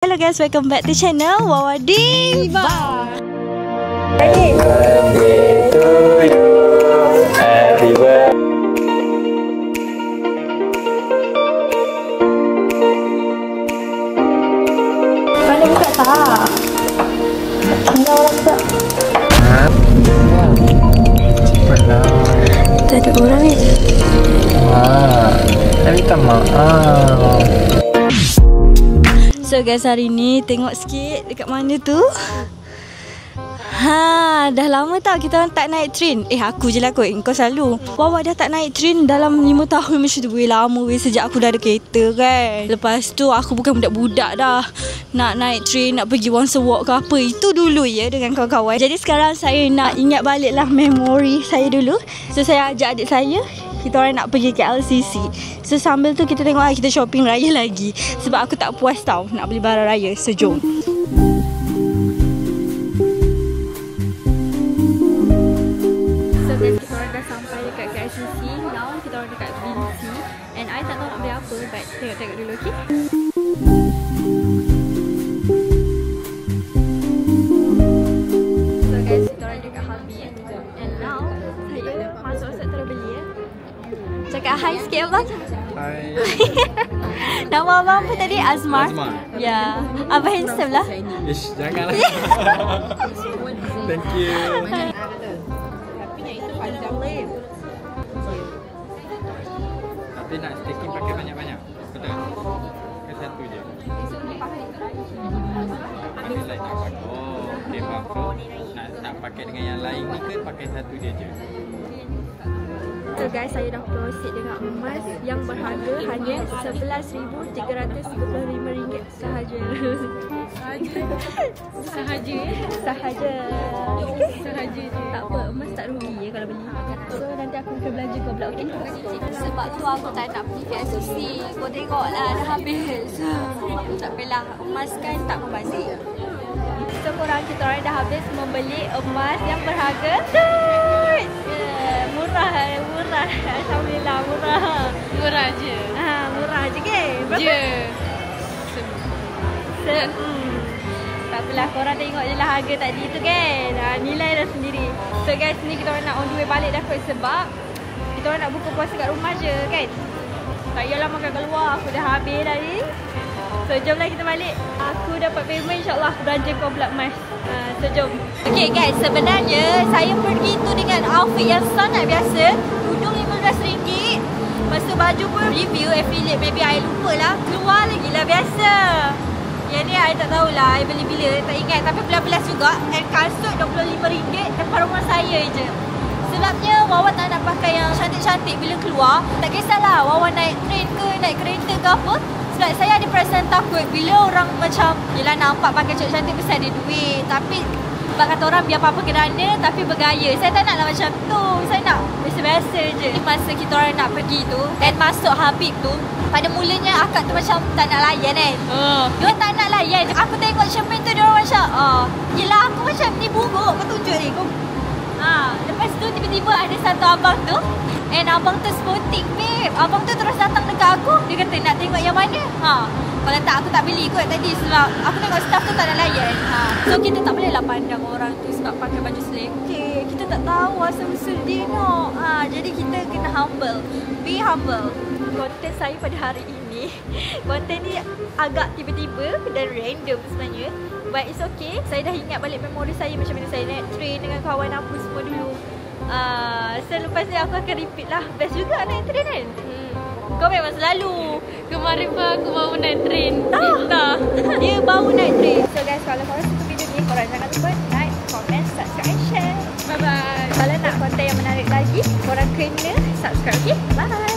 Hello guys, welcome back to channel Wawa Diva. Happy birthday to you. Happy birthday. Mana buka tak? Tinggal orang buka. Cepatlah. Tak ada orang ni. Saya minta maaf. So guys, hari ni tengok sikit dekat mana tu. Dah lama tak kita orang tak naik train. Aku je lah kot, kau selalu. Wawa dah tak naik train dalam 5 tahun macam tu. Lama sejak aku dah ada kereta kan. Lepas tu aku bukan budak-budak dah. Nak naik train, nak pergi once a walk ke apa. Itu dulu ya dengan kawan-kawan. Jadi sekarang saya nak ingat balik lah memori saya dulu. So saya ajak adik saya, kita orang nak pergi ke LCC. So sambil tu kita tengok kita shopping raya lagi. Sebab aku tak puas tau nak beli barang raya. So jom. So guys, kita orang dah sampai dekat LCC. Now kita orang dekat Vinci. And I tak tahu nak beli apa, but tengok-tengok dulu, okay? So guys, kita orang dekat Habib. And now saya masuk sektor beli ya. Cakap hi sikit abang. Hai. Nama abang apa tadi? Azmar? Azmar. Ya. Abang handsome lah. Ish, janganlah. Thank you. Tapi nak staking pakai banyak-banyak. Betul? Pakai satu je. Mana lain nak pakai? Oh, okay, faham. So, nak pakai dengan yang lain ni ke pakai satu je je? So guys, saya dah proceed dengan emas yang berharga hanya RM11,335 sahaja. Sahaja je. Tak apa, emas tak rugi ya kalau beli. So nanti aku akan belanja kau pula, okey? Sebab tu aku tak nak pergi KLCC. Kau tengoklah dah habis. Tak apalah, emas kan tak membazir. So korang, kita orang dah habis membeli emas yang berharga murah. Alhamdulillah, murah je. Murah je ke? Berapa? Tak apalah, korang tengok je lah harga tadi tu kan. Nilai dah sendiri. So guys, ni kita orang nak on the way balik dah kot. Sebab kita orang nak buka puasa kat rumah je kan. Tak payahlah makan keluar, aku dah habis dah ni. So jomlah kita balik. Aku dapat payment, insyaAllah aku belanja kau pula emas. So jom. Okay guys, sebenarnya saya pergi tu dengan outfit yang sangat biasa. Tudung RM15. Lepas tu baju pun review, affiliate, maybe I lupa lah. Keluar lagi lah biasa. Yang ni I tak tahulah, I beli bila, tak ingat. Tapi belas-belas juga. And kasut RM25 depan rumah saya je. Sebabnya Wawa tak nak pakai yang cantik-cantik bila keluar. Tak kisahlah Wawa naik train ke, naik kereta ke apa. Sebab saya ada perasaan takut bila orang macam yelah nampak pakai cantik-cantik mesti ada duit. Tapi sebab kata orang biar apa-apa kerana tapi bergaya. Saya tak naklah macam tu. Saya nak biasa-biasa je. Masa kita orang nak pergi tu dan masuk Habib tu, pada mulanya akak tu macam tak nak layan kan. Dia tak nak layan. Aku tengok cermin tu dia orang macam yelah aku macam ni buruk kau tunjuk ni kau. Lepas tu tiba-tiba ada satu abang tu. And abang tu sporting babe. Abang tu terus datang dekat aku. Dia kata nak tengok yang mana. Kalau tak aku tak beli kot tadi. Sebab aku tengok staff tu tak nak layan. So kita tak boleh lah pandang orang tu sebab pakai baju selekeh. Kita tak tahu asal-usul dia no. Jadi kita kena humble. Be humble. Konten saya pada hari ini, konten ni agak tiba-tiba dan random sebenarnya. But it's okay. Saya dah ingat balik memori saya macam mana saya naik train dengan kawan aku semua dulu. So lepas ni aku akan repeat lah. Best juga naik train kan? Kau memang selalu. Kemarin pun aku baru naik train. Dia baru naik train. So guys, kalau korang suka video ni, korang jangan lupa like, comment, subscribe, share. Bye bye. Kalau nak konten yang menarik lagi, korang kena subscribe, okay? Bye.